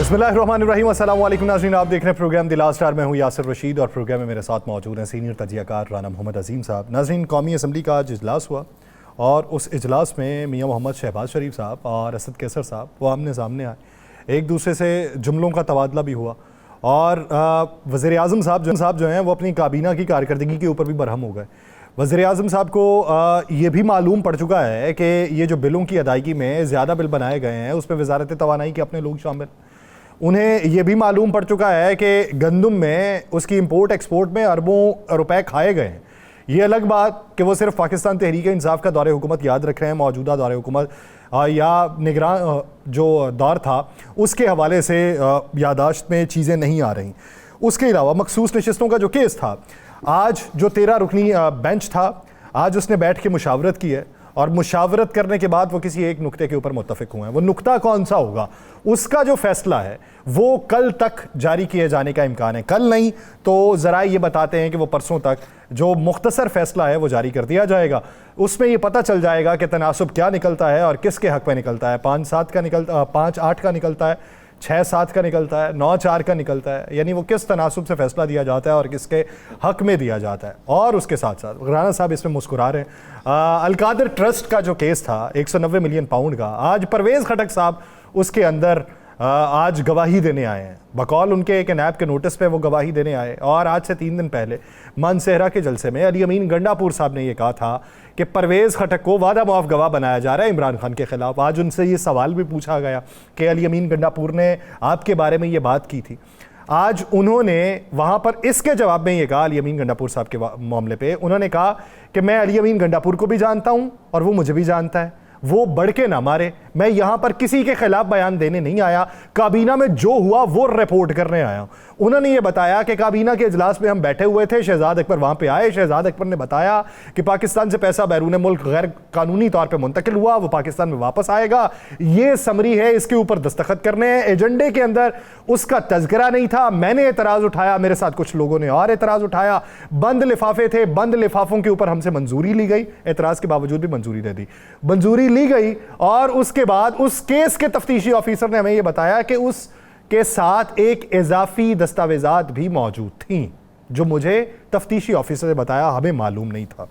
बिस्मिल्लाहिर्रहमानिर्रहीम। अस्सलाम वालेकुम नाज़रीन, आप देख रहे हैं प्रोग्राम द लास्ट आवर। मैं हूँ यासिर रशीद और प्रोग्राम में मेरे साथ मौजूद हैं सीनियर तजियाकार राना मोहम्मद अजीम साहब। नाज़रीन, कौमी असम्बली का आज इजलास हुआ और उस इजलास में मियाँ मोहम्मद शहबाज शरीफ साहब और असद कैसर साहब वो आमने सामने आए, एक दूसरे से जुमलों का तबादला भी हुआ और वज़ीर आज़म साहब जो हैं वो अपनी काबीना की कारकर्दगी के ऊपर भी बरहम हो गए। वज़ीर आज़म साहब को ये भी मालूम पड़ चुका है कि ये जो बिलों की अदायगी में ज़्यादा बिल बनाए गए हैं उसमें वज़ारत तवानाई के अपने लोग शामिल। उन्हें ये भी मालूम पड़ चुका है कि गंदम में उसकी इंपोर्ट एक्सपोर्ट में अरबों रुपए खाए गए हैं। ये अलग बात कि वो सिर्फ पाकिस्तान तहरीक इंसाफ का दौरे हुकूमत याद रख रहे हैं, मौजूदा दौरे हुकूमत या निगरान जो दौर था उसके हवाले से यादाश्त में चीज़ें नहीं आ रही। उसके अलावा मखसूस नशिस्तों का जो केस था, आज जो 13 रुकनी बेंच था, आज उसने बैठ के मुशावरत की है और मुशावरत करने के बाद वो किसी एक नुक्ते के ऊपर मुत्तफिक हुए हैं। वो नुक्ता कौन सा होगा, उसका जो फैसला है वो कल तक जारी किए जाने का इम्कान है। कल नहीं तो ज़रा ये बताते हैं कि वो परसों तक जो मुख्तसर फैसला है वो जारी कर दिया जाएगा। उसमें ये पता चल जाएगा कि तनासुब क्या निकलता है और किसके हक़ में निकलता है। 5-7 का निकलता, 5-8 का निकलता है, 6-7 का निकलता है, 9-4 का निकलता है, यानी वो किस तनासुब से फैसला दिया जाता है और किसके हक़ में दिया जाता है। और उसके साथ साथ राना साहब इसमें मुस्कुरा रहे हैं। अलकादर ट्रस्ट का जो केस था 190 मिलियन पाउंड का, आज परवेज़ खटक साहब उसके अंदर आज गवाही देने आए हैं। बकौल उनके एक नैब के नोटिस पे वो गवाही देने आए और आज से 3 दिन पहले मानसेहरा के जलसे में अली अमीन गंडापुर साहब ने ये कहा था कि परवेज़ खटक को वादा मुआफ़ गवाह बनाया जा रहा है इमरान खान के ख़िलाफ़। आज उनसे ये सवाल भी पूछा गया कि अली अमीन गंडापुर ने आपके बारे में ये बात की थी। आज उन्होंने वहाँ पर इसके जवाब में ये कहा, अली अमीन गंडापुर साहब के मामले पे उन्होंने कहा कि मैं अली अमीन गंडापुर को भी जानता हूँ और वो मुझे भी जानता है, वो बढ़ के ना मारे। मैं यहाँ पर किसी के खिलाफ बयान देने नहीं आया, काबीना में जो हुआ वो रिपोर्ट करने आया। उन्होंने ये बताया कि काबीना के इजलास में हम बैठे हुए थे, शहजाद अकबर वहाँ पे आए, शहजाद अकबर ने बताया कि पाकिस्तान से पैसा बैरून मुल्क गैर कानूनी तौर पे मुंतकिल हुआ, वो पाकिस्तान में वापस आएगा। ये समरी है, इसके ऊपर दस्तखत करने हैं। एजेंडे के अंदर उसका तज़किरा नहीं था। मैंने एतराज़ उठाया, मेरे साथ कुछ लोगों ने और एतराज़ उठाया। बंद लिफाफे थे, बंद लिफाफों के ऊपर हमसे मंजूरी ली गई, एतराज़ के बावजूद भी मंजूरी दे दी, मंजूरी ली गई। और उसके बाद उस केस के तफ्तीशी ऑफिसर ने हमें यह बताया कि उसके साथ एक इजाफी दस्तावेजात भी मौजूद थी जो मुझे तफ्तीशी ऑफिसर ने बताया, हमें मालूम नहीं था।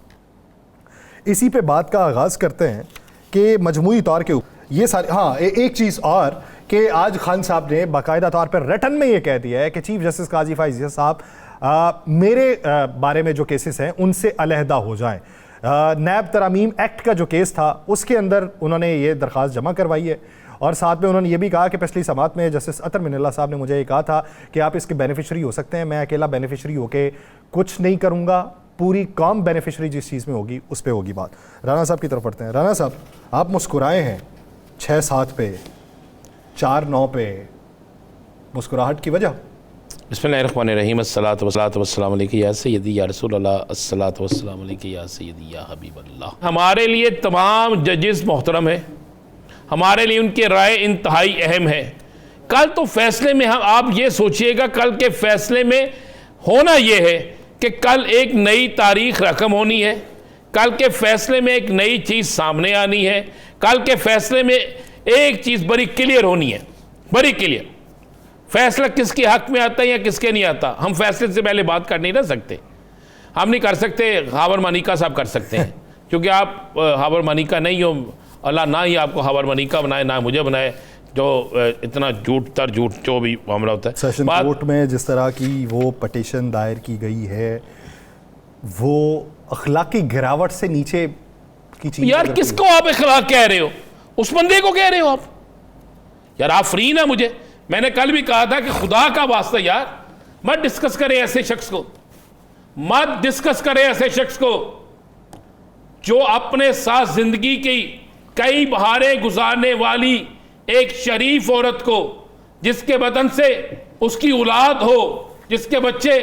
इसी पे बात का आगाज करते हैं कि मजमूई तौर के ऊपर ये सारे, हाँ एक चीज़ और कि आज खान साहब ने बाकायदा तौर पर रिटन में ये कह दिया है कि चीफ जस्टिस काजी फैज़ साहब मेरे बारे में जो केसेस हैं उनसे अलहदा हो जाएं। नैब तरामीम एक्ट का जो केस था उसके अंदर उन्होंने ये दरख्वास्त जमा करवाई है और साथ में उन्होंने ये भी कहा कि पिछली समात में जस्टिस अतर मिनल्ला साहब ने मुझे ये कहा था कि आप इसके बेनिफिशरी हो सकते हैं। मैं अकेला बेनिफिशरी होके कुछ नहीं करूँगा, पूरी कौम बेनिफिशरी जिस चीज़ में होगी उस पर होगी बात। राना साहब की तरफ पढ़ते हैं। राना साहब, आप मुस्कुराए हैं 6-7 पे, 4-9 पे, मुस्कुराहट की वजह? बिस्मिल्लाहिर्रहमानिर्रहीम। अस्सलातु वस्सलामु अलैका या सय्यदी या रसूल अल्लाह, अस्सलातु वस्सलामु अलैका या सय्यदी या हबीब अल्लाह। हमारे लिए तमाम जजेस मोहतरम है, हमारे लिए उनके राय इंतहाई अहम है। कल तो फैसले में हम, आप ये सोचिएगा, कल के फैसले में होना ये है कि कल एक नई तारीख रकम होनी है, कल के फैसले में एक नई चीज़ सामने आनी है, कल के फैसले में एक चीज़ बड़ी क्लियर होनी है, बड़ी क्लियर। फैसला किसके हक में आता है या किसके नहीं आता, हम फैसले से पहले बात कर नहीं ना सकते। हम नहीं कर सकते, हावर मानिका साहब कर सकते हैं क्योंकि आप हावर मानिका नहीं हो। अल्लाह ना ही आपको हावर मानिका बनाए ना मुझे बनाए, जो इतना झूठ तर झूठ जो भी मामला होता है। सेशन कोर्ट में जिस तरह की वो पटिशन दायर की गई है वो अखलाकी गिरावट से नीचे की चीज। यार किसको आप अखलाक कह रहे हो? उस बंदे को कह रहे हो आप? यार आप फ्री ना, मुझे मैंने कल भी कहा था कि खुदा का वास्ता यार मत डिस्कस करें ऐसे शख्स को, मत डिस्कस करें ऐसे शख्स को जो अपने साथ जिंदगी की कई बहारें गुजारने वाली एक शरीफ औरत को, जिसके बदन से उसकी औलाद हो, जिसके बच्चे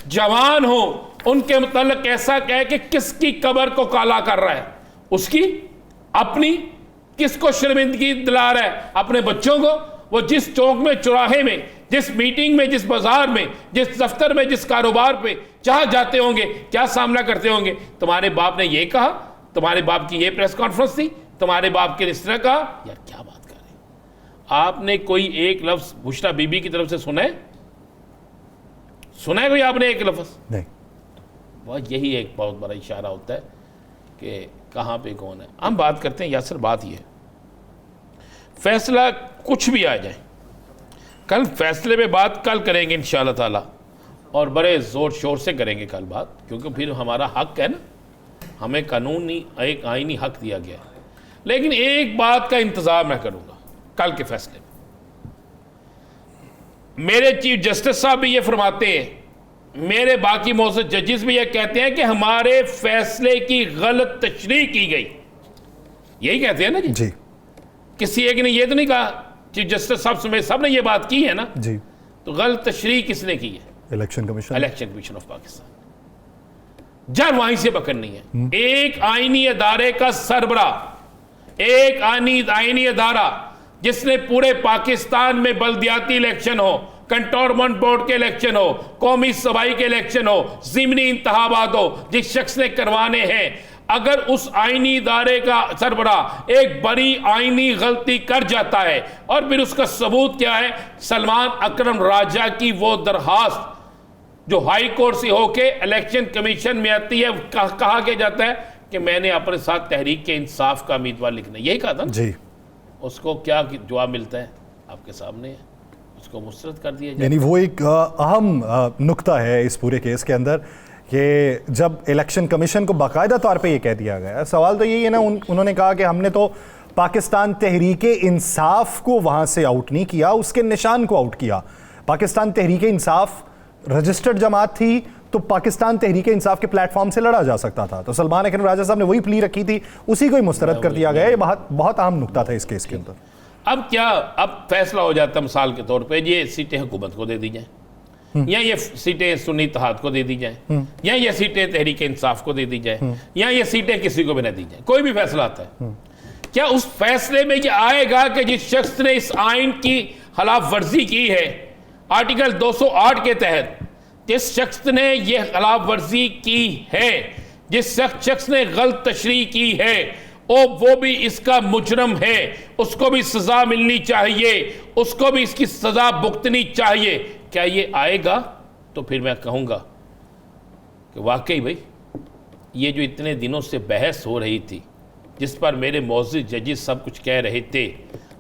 जवान हो, उनके मुताल्लिक ऐसा कहे कि किसकी कब्र को काला कर रहा है, उसकी अपनी किसको शर्मिंदगी दिला रहा है? अपने बच्चों को। वो जिस चौक में, चौराहे में, जिस मीटिंग में, जिस बाजार में, जिस दफ्तर में, जिस कारोबार पे जहां जाते होंगे, क्या सामना करते होंगे? तुम्हारे बाप ने ये कहा, तुम्हारे बाप की ये प्रेस कॉन्फ्रेंस थी, तुम्हारे बाप के इस तरह कहा। यार क्या बात कर रहे हैं आपने कोई एक लफ्ज बुशरा बीबी की तरफ से सुना है? सुना है कोई आपने एक लफ्ज? नहीं। वह यही एक बहुत बड़ा इशारा होता है कि कहाँ पे कौन है। हम बात करते हैं यासर, बात ये फैसला कुछ भी आ जाए, कल फैसले पे बात कल करेंगे इंशाअल्लाह ताला, और बड़े ज़ोर शोर से करेंगे कल बात, क्योंकि फिर हमारा हक है ना, हमें कानूनी एक आईनी हक दिया गया है। लेकिन एक बात का इंतज़ार मैं करूँगा कल के फैसले में। मेरे चीफ जस्टिस साहब भी ये फरमाते हैं, मेरे बाकी मौजूद जजेस भी ये कहते हैं कि हमारे फैसले की गलत तशरीह की गई। यही कहते हैं ना जी? किसी एक ने ये तो नहीं कहा, चीफ जस्टिस साहब समेत सब ने ये बात की है ना जी। तो गलत तशरीह किसने की है? Election commission of Pakistan. जब वहीं से पकड़नी है। एक आईनी अदारे का सरबरा, एक आईनी अदारा जिसने पूरे पाकिस्तान में बल्दियाती इलेक्शन हो, कंटोनमेंट बोर्ड के इलेक्शन हो, कौमी सभाई के इलेक्शन हो, ज़िमनी इंतखाबात हो, जिस शख्स ने करवाने हैं, अगर उस आईनी इदारे का सरबरा एक बड़ी आईनी गलती कर जाता है और फिर उसका सबूत क्या है? सलमान अकरम राजा की वो दरखास्त जो हाई कोर्ट से होके इलेक्शन कमीशन में आती है, कहा के जाता है कि मैंने अपने साथ तहरीक के इंसाफ का उम्मीदवार लिखना, यही कहा था ना जी। उसको क्या जवाब मिलता है? आपके सामने है, उसको मुस्तरद कर दिया जाए। यानी वो एक अहम नुक्ता है इस पूरे केस के अंदर कि जब इलेक्शन कमीशन को बाकायदा तौर पे ये कह दिया गया, सवाल तो यही है ना, उन्होंने कहा कि हमने तो पाकिस्तान तहरीक इंसाफ को वहाँ से आउट नहीं किया, उसके निशान को आउट किया। पाकिस्तान तहरीक इंसाफ रजिस्टर्ड जमात थी तो पाकिस्तान तहरीक इंसाफ के प्लेटफॉर्म से लड़ा जा सकता था। तो सलमान अकरम राजा साहब ने वही प्ली रखी थी, उसी को ही मुस्तरद कर दिया गया। ये बहुत अहम नुक्ता था इस केस के अंदर। अब क्या, अब फैसला हो जाता मिसाल के तौर पे ये सीटें हुकूमत को दे दी जाए, या ये सीटें सुन्नी इत्तेहाद को दे दी जाए, या ये सीटें तहरीक इंसाफ को दे दी जाए, या ये सीटें किसी को भी न दी जाए, कोई भी फैसला आता है, क्या उस फैसले में ये आएगा कि जिस शख्स ने इस आइन की खिलाफ वर्जी की है, आर्टिकल 208 के तहत जिस शख्स ने यह खिलाफ वर्जी की है, जिस शख्स ने गलत तशरीह की है, वो भी इसका मुजरम है, उसको भी सजा मिलनी चाहिए, उसको भी इसकी सजा भुगतनी चाहिए, क्या ये आएगा? तो फिर मैं कहूँगा कि वाकई भाई ये जो इतने दिनों से बहस हो रही थी, जिस पर मेरे मौजूद जजेस सब कुछ कह रहे थे,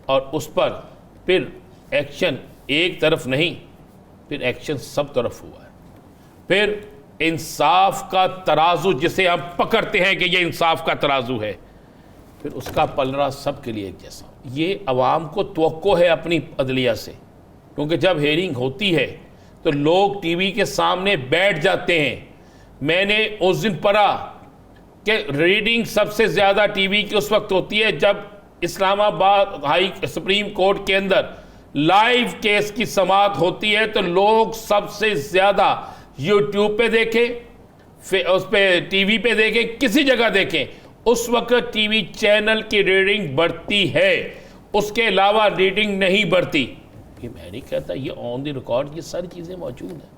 और उस पर फिर एक्शन एक तरफ नहीं, फिर एक्शन सब तरफ हुआ है। फिर इंसाफ का तराजू जिसे हम पकड़ते हैं कि ये इंसाफ का तराजू है, फिर उसका पलड़ा सबके लिए एक जैसा। ये अवाम को तवक्को है अपनी अदलिया से, क्योंकि जब हेयरिंग होती है तो लोग टीवी के सामने बैठ जाते हैं। मैंने उस दिन पढ़ा कि रीडिंग सबसे ज़्यादा टीवी की उस वक्त होती है जब इस्लामाबाद हाई सुप्रीम कोर्ट के अंदर लाइव केस की समाअत होती है, तो लोग सबसे ज़्यादा यूट्यूब पे देखें, उस पर टीवी पे देखें, किसी जगह देखें, उस वक्त टीवी चैनल की रीडिंग बढ़ती है, उसके अलावा रीडिंग नहीं बढ़ती। ये मैं नहीं कहता, ये ऑन द रिकॉर्ड ये सारी चीज़ें मौजूद हैं।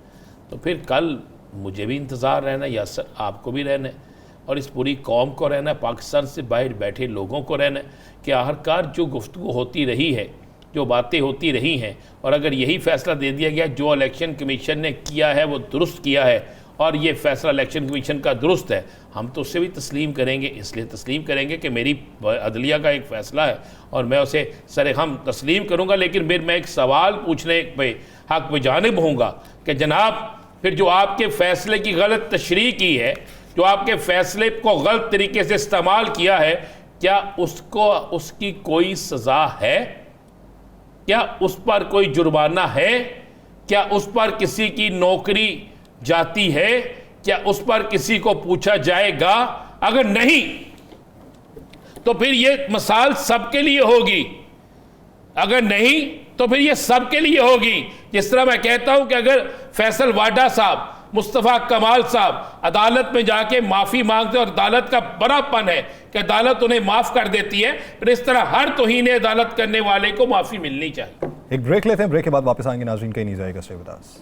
तो फिर कल मुझे भी इंतज़ार रहना है, यासर आपको भी रहना है, और इस पूरी कौम को रहना है, पाकिस्तान से बाहर बैठे लोगों को रहना है कि आखिरकार जो गुफ्तगू होती रही है, जो बातें होती रही हैं, और अगर यही फैसला दे दिया गया जो इलेक्शन कमीशन ने किया है वो दुरुस्त किया है, और ये फैसला इलेक्शन कमीशन का दुरुस्त है, हम तो उससे भी तस्लीम करेंगे। इसलिए तस्लीम करेंगे कि मेरी अदलिया का एक फ़ैसला है और मैं उसे सरेहम तस्लीम करूँगा। लेकिन फिर मैं एक सवाल पूछने पे हक बजानिब होऊंगा कि जनाब, फिर जो आपके फ़ैसले की गलत तशरीह की है, जो आपके फ़ैसले को गलत तरीके से इस्तेमाल किया है, क्या उसको उसकी कोई सज़ा है? क्या उस पर कोई जुर्माना है? क्या उस पर किसी की नौकरी जाती है? क्या उस पर किसी को पूछा जाएगा? अगर नहीं तो फिर ये मिसाल सबके लिए होगी, अगर नहीं तो फिर ये सबके लिए होगी। जिस तरह मैं कहता हूं कि अगर फैसल वाडा साहब, मुस्तफ़ा कमाल साहब अदालत में जाके माफ़ी मांगते और अदालत का बड़ापन है कि अदालत उन्हें माफ़ कर देती है, फिर इस तरह हर तौहीन अदालत करने वाले को माफ़ी मिलनी चाहिए। एक ब्रेक लेते हैं, ब्रेक के बाद वापस आएंगे। नाज़रीन कहीं नहीं जाएगा, स्टे विद अस।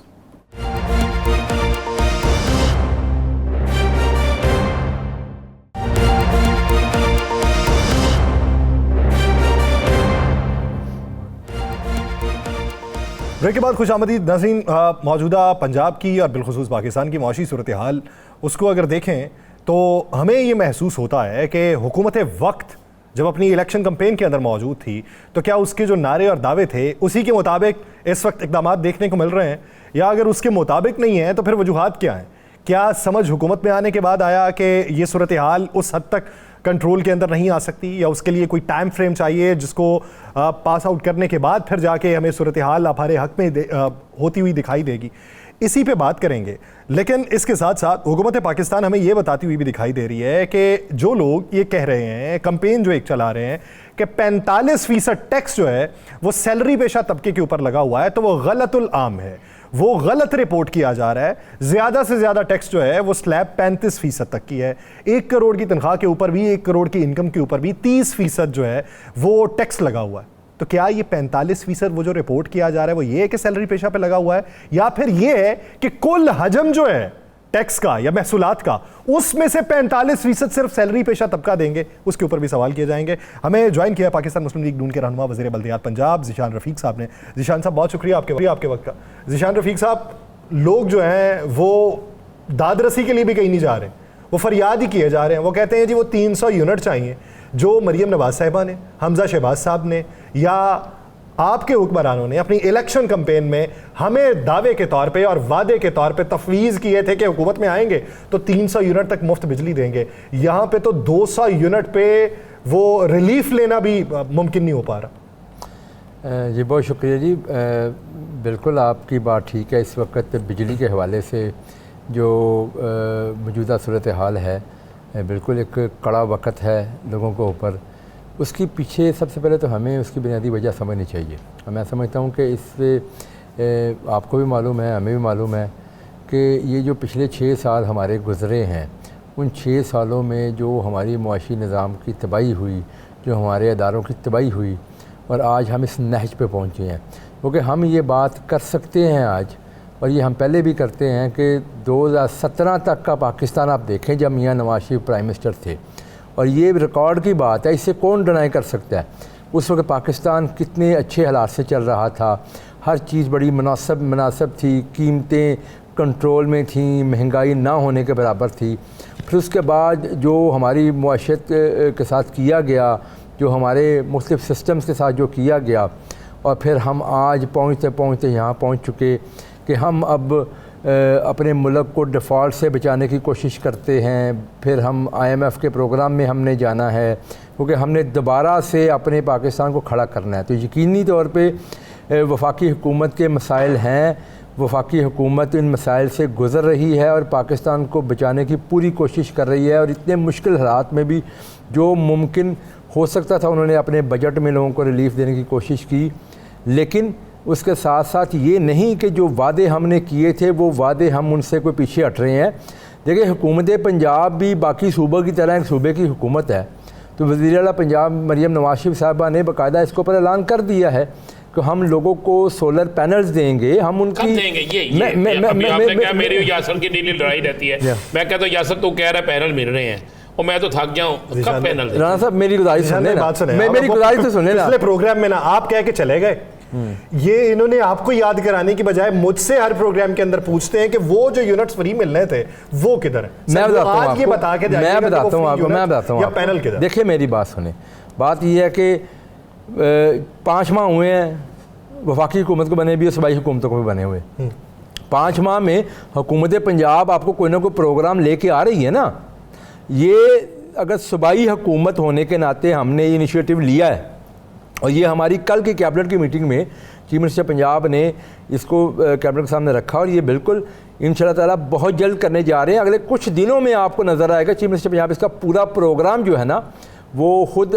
ब्रेक के बाद खुशामदीद नाज़रीन। मौजूदा पंजाब की और बिलखुसूस पाकिस्तान की माशी सूरत हाल उसको अगर देखें तो हमें ये महसूस होता है कि हुकूमत वक्त जब अपनी इलेक्शन कैंपेन के अंदर मौजूद थी तो क्या उसके जो नारे और दावे थे उसी के मुताबिक इस वक्त इकदाम देखने को मिल रहे हैं, या अगर उसके मुताबिक नहीं है तो फिर वजूहात क्या हैं? क्या समझ हुकूमत में आने के बाद आया कि ये सूरत हाल उस हद तक कंट्रोल के अंदर नहीं आ सकती, या उसके लिए कोई टाइम फ्रेम चाहिए जिसको पास आउट करने के बाद फिर जाके हमें सूरत हाल हमारे हक में होती हुई दिखाई देगी? इसी पे बात करेंगे। लेकिन इसके साथ साथ हुकूमत पाकिस्तान हमें ये बताती हुई भी दिखाई दे रही है कि जो लोग ये कह रहे हैं, कैंपेन जो एक चला रहे हैं कि 45% टैक्स जो है वो सैलरी पेशा तबके के ऊपर लगा हुआ है, तो वो गलतुल आम है, वो गलत रिपोर्ट किया जा रहा है। ज़्यादा से ज़्यादा टैक्स जो है वो स्लैब 35% तक की है। 1 करोड़ की तनख्वाह के ऊपर भी, 1 करोड़ की इनकम के ऊपर भी 30% जो है वो टैक्स लगा हुआ है। तो क्या ये 45% वो जो रिपोर्ट किया जा रहा है वो ये है कि सैलरी पेशा पे लगा हुआ है, या फिर ये है कि कुल हजम जो है टैक्स का या महसूलात का उसमें से 45% सिर्फ सैलरी पेशा तबका देंगे? उसके ऊपर भी सवाल किए जाएंगे। हमें ज्वाइन किया पाकिस्तान मुस्लिम लीग नून के रहनुमा वज़ीर बल्दियात पंजाब ज़ीशान रफ़ीक साहब ने। ज़ीशान साहब बहुत शुक्रिया आपके वक्त का। ज़ीशान रफ़ीक साहब, लोग जो हैं वो दादरसी के लिए भी कहीं नहीं जा रहे, वो फरियाद ही किए जा रहे हैं। वो कहते हैं जी वो 300 यूनिट चाहिए जो मरियम नवाज साहिबा ने, हमजा शहबाज साहब ने या आपके हुक्मरानों ने अपनी इलेक्शन कैंपेन में हमें दावे के तौर पे और वादे के तौर पे तफवीज़ किए थे कि हुकूमत में आएंगे तो 300 यूनिट तक मुफ्त बिजली देंगे। यहाँ पे तो 200 यूनिट पे वो रिलीफ लेना भी मुमकिन नहीं हो पा रहा। जी बहुत शुक्रिया जी। बिल्कुल आपकी बात ठीक है। इस वक्त बिजली के हवाले से जो मौजूदा सूरत हाल है बिल्कुल एक कड़ा वक्त है लोगों के ऊपर। उसके पीछे सबसे पहले तो हमें उसकी बुनियादी वजह समझनी चाहिए। मैं समझता हूँ कि इससे आपको भी मालूम है, हमें भी मालूम है कि ये जो पिछले 6 साल हमारे गुज़रे हैं, उन 6 सालों में जो हमारी मुआशी निज़ाम की तबाही हुई, जो हमारे अदारों की तबाही हुई, और आज हम इस नहज पे पहुँचे हैं। क्योंकि हम ये बात कर सकते हैं आज, और ये हम पहले भी करते हैं कि 2017 तक का पाकिस्तान आप देखें जब मियां नवाज शरीफ प्राइम मिनिस्टर थे, और ये रिकॉर्ड की बात है, इससे कौन डिनाई कर सकता है। उस वक्त पाकिस्तान कितने अच्छे हालात से चल रहा था, हर चीज़ बड़ी मुनासिब थी, कीमतें कंट्रोल में थी, महंगाई ना होने के बराबर थी। फिर उसके बाद जो हमारी मुआशरत के साथ किया गया, जो हमारे मुख्तलिफ सिस्टम्स के साथ जो किया गया, और फिर हम आज पहुँचते पहुँचते यहाँ पहुँच चुके कि हम अब अपने मुल्क को डिफ़ॉल्ट से बचाने की कोशिश करते हैं। फिर हम IMF के प्रोग्राम में हमने जाना है क्योंकि हमने दोबारा से अपने पाकिस्तान को खड़ा करना है। तो यकीनी तौर पे वफाकी हुकूमत के मसाइल हैं, वफाकी हुकूमत इन मसाइल से गुज़र रही है और पाकिस्तान को बचाने की पूरी कोशिश कर रही है। और इतने मुश्किल हालात में भी जो मुमकिन हो सकता था उन्होंने अपने बजट में लोगों को रिलीफ़ देने की कोशिश की। लेकिन उसके साथ साथ ये नहीं कि जो वादे हमने किए थे वो वादे हम उनसे कोई पीछे हट रहे हैं। देखिए, हुकूमत पंजाब भी बाकी सूबों की तरह एक सूबे की हुकूमत है। तो वज़ीर आला पंजाब मरियम नवाज शरीफ साहबा ने बाकायदा इसके ऊपर ऐलान कर दिया है कि हम लोगों को सोलर पैनल्स देंगे। हम उनकी देंगे ये मेरी यासर की डेली लड़ाई रहती है। मैं कहता हूँ यासर तो कह रहा है पैनल मिल रहे हैं और मैं तो थक गया हूँ, कब पैनल? राणा साहब मेरी गुजारिश सुने ना, मेरी गुजारिश तो सुने ना। पिछले प्रोग्राम में ना आप कह के चले गए, ये इन्होंने आपको याद कराने की बजाय मुझसे हर प्रोग्राम के अंदर पूछते हैं कि वो जो यूनिट्स फ्री मिल रहे थे वो किधर है। मैं बताता हूँ आपको, मैं बताता हूँ पैनल किधर। देखिए मेरी बात सुने, बात यह है कि 5 माह हुए हैं वफाकी हुकूमत को बने भी और सूबाई हुकूमतों को भी बने हुए। 5 माह में हुकूमत पंजाब आपको कोई ना कोई प्रोग्राम लेके आ रही है ना। ये अगर सूबाई हुकूमत होने के नाते हमने ये इनिशिएटिव लिया है, और ये हमारी कल की कैबिनेट की मीटिंग में चीफ मिनिस्टर पंजाब ने इसको कैबिनेट के सामने रखा, और ये बिल्कुल इंशाल्लाह ताला बहुत जल्द करने जा रहे हैं। अगले कुछ दिनों में आपको नज़र आएगा चीफ मिनिस्टर पंजाब इसका पूरा प्रोग्राम जो है ना वो ख़ुद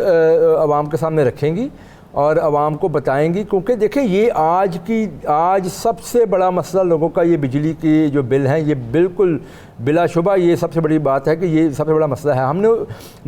आवाम के सामने रखेंगी और आवाम को बताएंगी। क्योंकि देखिए, ये आज सबसे बड़ा मसला लोगों का ये बिजली की जो बिल हैं, ये बिल्कुल बिलाशुबा ये सबसे बड़ी बात है कि ये सबसे बड़ा मसला है। हमने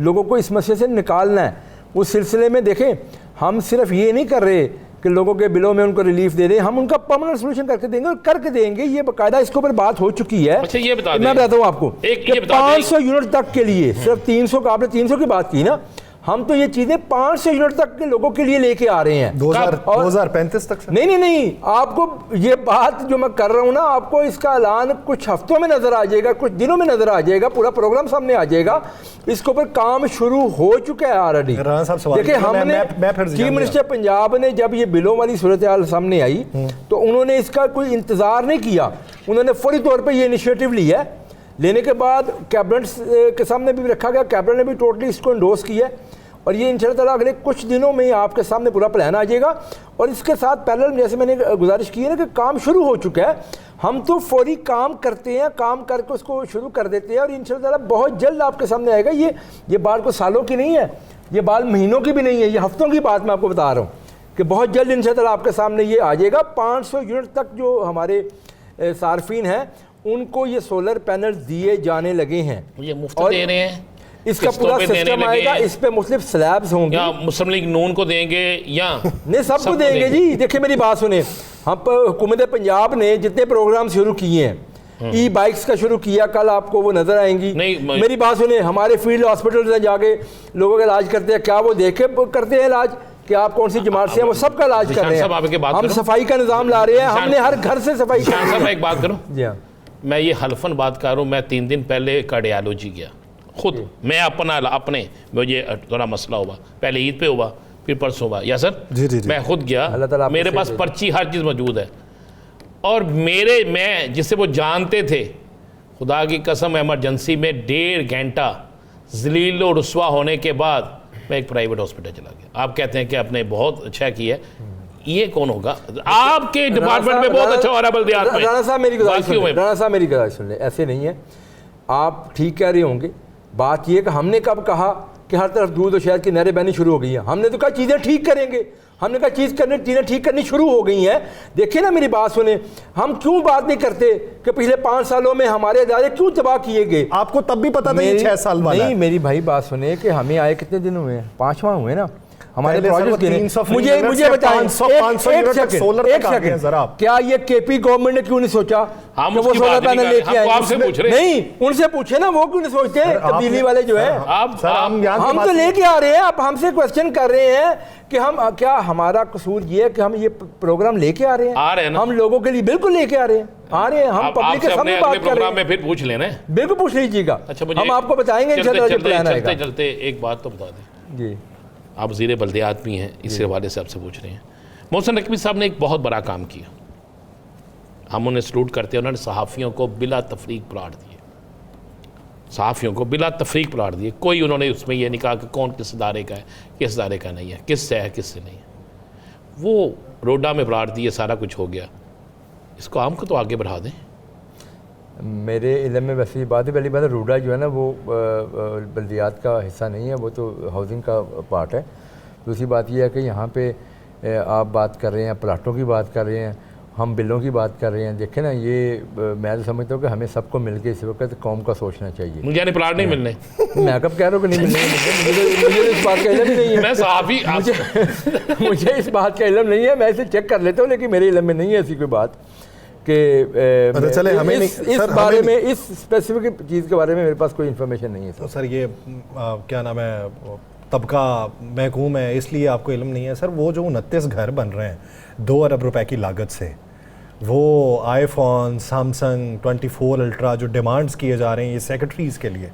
लोगों को इस मसले से निकालना है। उस सिलसिले में देखें, हम सिर्फ ये नहीं कर रहे कि लोगों के बिलों में उनको रिलीफ दे रहे हैं, हम उनका परमानेंट सोल्यूशन करके देंगे और करके देंगे। ये बाकायदा इसके ऊपर बात हो चुकी है। अच्छा, ये बता मैं बताता हूँ आपको, 500 यूनिट तक के लिए सिर्फ 300 का आपने 300 की बात की ना, हम तो ये चीज़ें 500 यूनिट तक के लोगों के लिए लेके आ रहे हैं 2035 तक से। नहीं, आपको ये बात जो मैं कर रहा हूँ ना, आपको इसका ऐलान कुछ हफ्तों में नज़र आ जाएगा, कुछ दिनों में नज़र आ जाएगा, पूरा प्रोग्राम सामने आ जाएगा। इसके ऊपर काम शुरू हो चुका है ऑलरेडी। देखिए, हमने चीफ मिनिस्टर पंजाब ने जब ये बिलों वाली सूरत हाल सामने आई तो उन्होंने इसका कोई इंतज़ार नहीं किया, उन्होंने फौरी तौर पर ये इनिशिएटिव लिया है। लेने के बाद कैबिनेट के सामने भी रखा गया, कैबिनेट ने भी टोटली इसको इंडोर्स किया है और ये इंशाअल्लाह अगले कुछ दिनों में ही आपके सामने पूरा प्लान आ जाएगा। और इसके साथ पैरेलल जैसे मैंने गुजारिश की है ना कि काम शुरू हो चुका है, हम तो फौरी काम करते हैं, काम करके उसको शुरू कर देते हैं और इंशाअल्लाह बहुत जल्द आपके सामने आएगा। ये बात को सालों की नहीं है, ये बात महीनों की भी नहीं है, ये हफ्तों की बात मैं आपको बता रहा हूँ कि बहुत जल्द इंशाअल्लाह आपके सामने ये आ जाएगा। 500 यूनिट तक जो हमारे सार्फिन हैं उनको ये सोलर पैनल दिए जाने लगे हैं, ये मुफ्त दे रहे हैं। इसका पूरा सिस्टम आएगा, इस पे मुख्तलिफ स्लैब्स होंगे। या मुस्लिम लीग नून को देंगे या नहीं, सबको देंगे जी। देखिए मेरी बात सुने, हम हुकूमत पंजाब ने जितने प्रोग्राम शुरू किए हैं, ई बाइक्स का शुरू किया, कल आपको वो नजर आएंगी। मेरी बात सुने, हमारे फील्ड हॉस्पिटल में जाके लोगों का इलाज करते हैं, क्या वो देखे करते हैं इलाज कि आप कौन सी जमात से हैं, वो सबका इलाज कर रहे हैं। हम सफाई का निज़ाम ला रहे हैं, हमने हर घर से सफाई। एक बात करूँ जी, हाँ, मैं ये हल्फन बात कर रहा हूँ। मैं 3 दिन पहले कार्डियोलॉजी गया खुद, मैं अपने मुझे थोड़ा मसला हुआ, पहले ईद पे हुआ, फिर परसों हुआ। या सर जी। मैं खुद गया, मेरे पास पर्ची हर चीज़ मौजूद है। और मैं जिससे वो जानते थे, खुदा की कसम, एमरजेंसी में 1.5 घंटा जलील और रुस्वा होने के बाद मैं एक प्राइवेट हॉस्पिटल चला गया। आप कहते हैं कि आपने बहुत अच्छा किया, ये कौन होगा? आपके डिपार्टमेंट में बहुत अच्छा हो रहा है बल्दियात में। राणा साहब मेरी गुजारिश सुन ले, ऐसे नहीं है, आप ठीक कह रहे होंगे। बात यह कि हमने कब कहा कि हर तरफ दूध और शहद की नहरें बहनी शुरू हो गई हैं? हमने तो कहा चीज़ें ठीक करेंगे, हमने कहा चीज़ें ठीक करनी शुरू हो गई हैं। देखिए ना, मेरी बात सुने, हम क्यों बात नहीं करते कि पिछले 5 सालों में हमारे इदारे क्यों तबाह किए गए? आपको तब भी पता था ये 6 साल वाला नहीं, मेरी भाई बात सुने कि हमें आए कितने दिन हुए हैं? 5 माह हुए ना हमारे प्रोजेक्ट। मुझे बताएं, एक सेकंड, क्या ये केपी गवर्नमेंट ने क्यों नहीं सोचा कि वो सोलर पैनल लेके आए? नहीं, उनसे पूछे ना, वो क्यों नहीं सोचते? तब्दीली वाले जो है, हम तो लेके आ रहे हैं। आप हमसे क्वेश्चन कर रहे हैं कि हम क्या, हमारा कसूर ये है कि हम ये प्रोग्राम लेके आ रहे हैं, हम लोगों के लिए बिल्कुल लेके आ रहे हैं, हम पब्लिक के सामने बात कर रहे हैं। फिर पूछ लेना, बिल्कुल पूछ लीजिएगा। अच्छा, हम आपको बताएंगे चलते एक बात तो बता दें जी, आप वज़ीर बल्दियात भी हैं, इस हवाले से आपसे पूछ रहे हैं। मोहसिन नकवी साहब ने एक बहुत बड़ा काम किया, हम उन्हें सलूट करते हैं। उन्होंने सहाफ़ियों को बिला तफरीक प्लाट दिए, सहाफ़ियों को बिला तफरीक प्लाट दिए। कोई उन्होंने उसमें यह नहीं कहा कि कौन किस इदारे का है, किस इदारे का नहीं है, किससे है, किससे नहीं है। वो रोडा में प्लाट दिए, सारा कुछ हो गया। इसको आम को तो आगे बढ़ा दें। मेरे इल्म में वैसे ये बात है, पहली बात है, रूडा जो है ना वो बल्दियात का हिस्सा नहीं है, वो तो हाउसिंग का पार्ट है। दूसरी बात यह है कि यहाँ पे आप बात कर रहे हैं, प्लाटों की बात कर रहे हैं, हम बिलों की बात कर रहे हैं। देखें ना, ये मैं तो समझता हूँ कि हमें सबको मिलकर इस वक्त कौम का सोचना चाहिए। मुझे प्लाट नहीं मिलने, मैं कब कह रहा हूँ कि नहीं मिलने, मुझे इस बात का इल्म ही नहीं है। मैं साहबी मुझे इस बात का इल्म नहीं है, मैं इसे चेक कर लेता हूँ, लेकिन मेरे इल्म में नहीं है ऐसी कोई बात कि चले हमें इस बारे में, इस स्पेसिफिक चीज़ के बारे में मेरे पास कोई इन्फॉर्मेशन नहीं है। तो सर ये क्या नाम है, तबका महकूम है, इसलिए आपको इल्म नहीं है। सर वो जो 29 घर बन रहे हैं 2 अरब रुपए की लागत से, वो आईफोन, सैमसंग 24 अल्ट्रा जो डिमांड्स किए जा रहे हैं ये सेक्रेटरीज़ के लिए,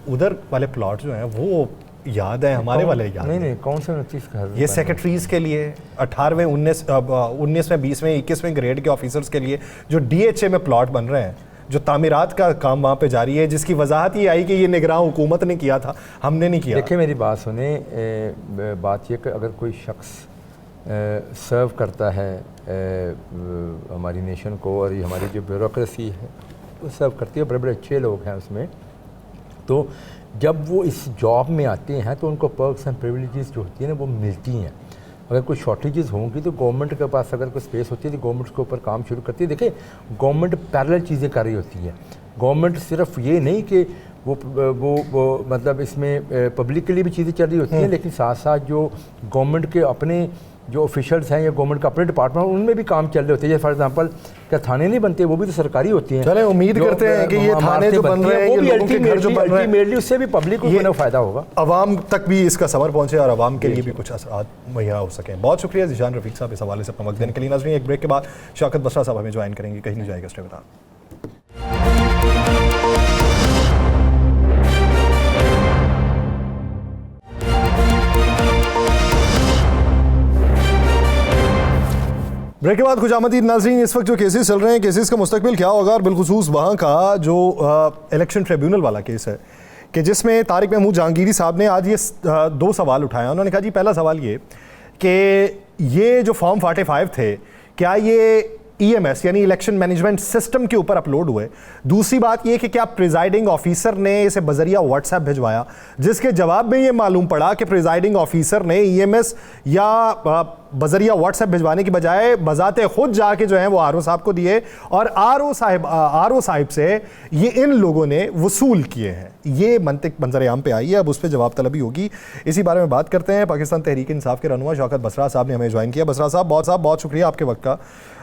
उधर वाले प्लॉट जो हैं वो याद है हमारे वाले याद नहीं, कौन से 29 घर? ये सेक्रेटरीज़ के लिए, 18वें 19वें 20वें 21वें ग्रेड के ऑफिसर्स के लिए जो DHA में प्लॉट बन रहे हैं, जो तामीरात का काम वहाँ पे जारी है, जिसकी वजाहत ये आई कि ये निगरान हुकूमत ने किया था, हमने नहीं किया। देखिए मेरी बात सुने, बात ये कि अगर कोई शख्स सर्व करता है हमारी नेशन को, और ये हमारी जो ब्यूरोक्रेसी है वो सर्व करती है, बड़े बड़े अच्छे लोग हैं उसमें, तो जब वो इस जॉब में आते हैं तो उनको पर्क्स एंड प्रिविलेजेस जो होती है ना वो मिलती हैं। अगर कोई शॉर्टेजेस होंगी तो गवर्नमेंट के पास अगर कोई स्पेस होती है तो गवर्नमेंट उसके ऊपर काम शुरू करती है। देखिए, गवर्नमेंट पैरेलल चीज़ें कर रही होती है। गवर्नमेंट सिर्फ ये नहीं कि वो मतलब इसमें पब्लिक के लिए भी चीज़ें चल रही होती हैं, लेकिन साथ साथ जो गवर्नमेंट के अपने जो ऑफिशियल्स हैं या गवर्नमेंट का अपने डिपार्टमेंट उनमें भी काम चल रहे होते हैं। जैसे फॉर एग्जांपल क्या थाने नहीं बनते, वो भी तो सरकारी होती हैं। चलें उम्मीद करते हैं कि ये थाने जो बन रहे हैं, ये लोगों के घर जो बन रहे हैं, अल्टीमेटली उससे भी पब्लिक को बड़ा फ़ायदा होगा, आवाम तक भी इसका समर पहुंचे और आवाम के लिए भी कुछ असरात मुहैया हो सकें। बहुत शुक्रिया ज़ीशान रफ़ीक साहब इस हवाले से अपना वक्त देने के लिए। नाज़रीन, एक ब्रेक के बाद शौकत बसरा साहब हमें ज्वाइन करेंगे, कहीं नहीं जाएगा, स्टे विद अस। ब्रेक के बाद खुशामदीद नाज़रीन, इस वक्त जो केसेस चल रहे हैं, केसेस का मुस्तकबिल क्या होगा, और बिलखुसूस वहाँ का जो इलेक्शन ट्रिब्यूनल वाला केस है कि जिसमें तारिक महमूद जहांगीरी साहब ने आज ये 2 सवाल उठाए। उन्होंने कहा जी, पहला सवाल ये कि ये जो फॉर्म 45 थे, क्या ये EMS यानी इलेक्शन मैनेजमेंट सिस्टम के ऊपर अपलोड हुए? दूसरी बात ये कि क्या प्रिजाइडिंग ऑफिसर ने इसे बजरिया व्हाट्सएप भिजवाया, जिसके जवाब में ये मालूम पड़ा कि प्रिजाइडिंग ऑफिसर ने EMS या बजरिया व्हाट्सएप भिजवाने की बजाय बजाते खुद जाके जो है वो RO साहब को दिए, और RO साहिब से ये इन लोगों ने वसूल किए हैं। ये मंतिक मंजर आम पे आई है, अब उस पर जवाब तलबी होगी। इसी बारे में बात करते हैं। पाकिस्तान तहरीक इंसाफ के रहनुमा शौकत बसरा साहब ने हमें ज्वाइन किया। बसरा साहब बहुत शुक्रिया आपके वक्त का।